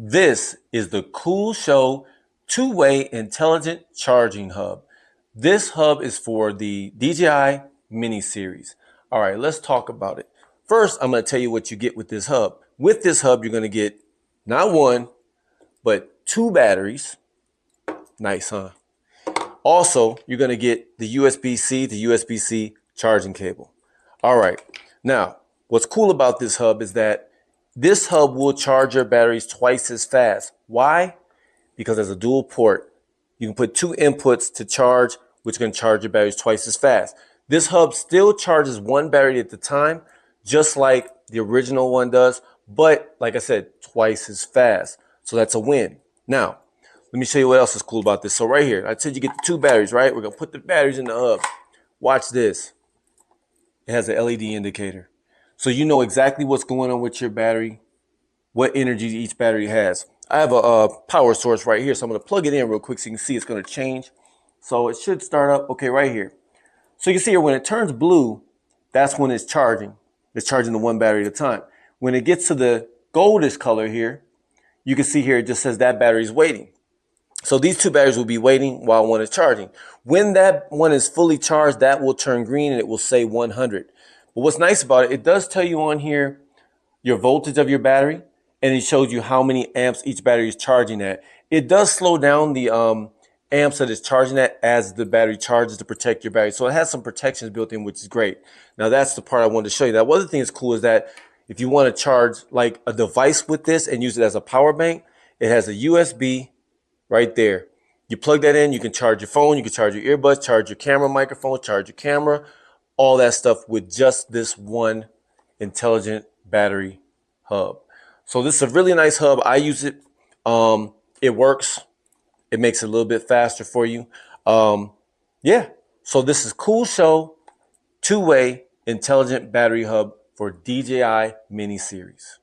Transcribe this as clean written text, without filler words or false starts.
This is the COOLSHOW two-way intelligent charging hub. This hub is for the DJI Mini series. All right, let's talk about it. First, I'm going to tell you what you get with this hub. With this hub, you're going to get not one, but two batteries. Nice, huh? Also, you're going to get the USB-C to USB-C charging cable. All right. Now, what's cool about this hub is that this hub will charge your batteries twice as fast. Why? Because there's a dual port. You can put two inputs to charge, which can charge your batteries twice as fast. This hub still charges one battery at a time, just like the original one does, but like I said, twice as fast. So that's a win. Now, let me show you what else is cool about this. So right here, I said you get the two batteries, right? We're going to put the batteries in the hub. Watch this. It has an LED indicator. So you know exactly what's going on with your battery, what energy each battery has. I have a power source right here, so I'm going to plug it in real quick so you can see it's going to change. So it should start up, okay, right here. So you can see here when it turns blue, that's when it's charging. It's charging the one battery at a time. When it gets to the goldish color here, you can see here it just says that battery is waiting. So these two batteries will be waiting while one is charging. When that one is fully charged, that will turn green and it will say 100. But what's nice about it, it does tell you on here your voltage of your battery, and it shows you how many amps each battery is charging at. It does slow down the amps that it's charging at as the battery charges to protect your battery. So it has some protections built in, which is great. Now that's the part I wanted to show you. Now, one other thing that's cool is that if you want to charge like a device with this and use it as a power bank, it has a USB right there. You plug that in, you can charge your phone, you can charge your earbuds, charge your camera microphone, charge your camera, all that stuff with just this one intelligent battery hub. So this is a really nice hub. I use it. It works. It makes it a little bit faster for you. Yeah. So this is COOLSHOW two-way intelligent battery hub for DJI Mini series.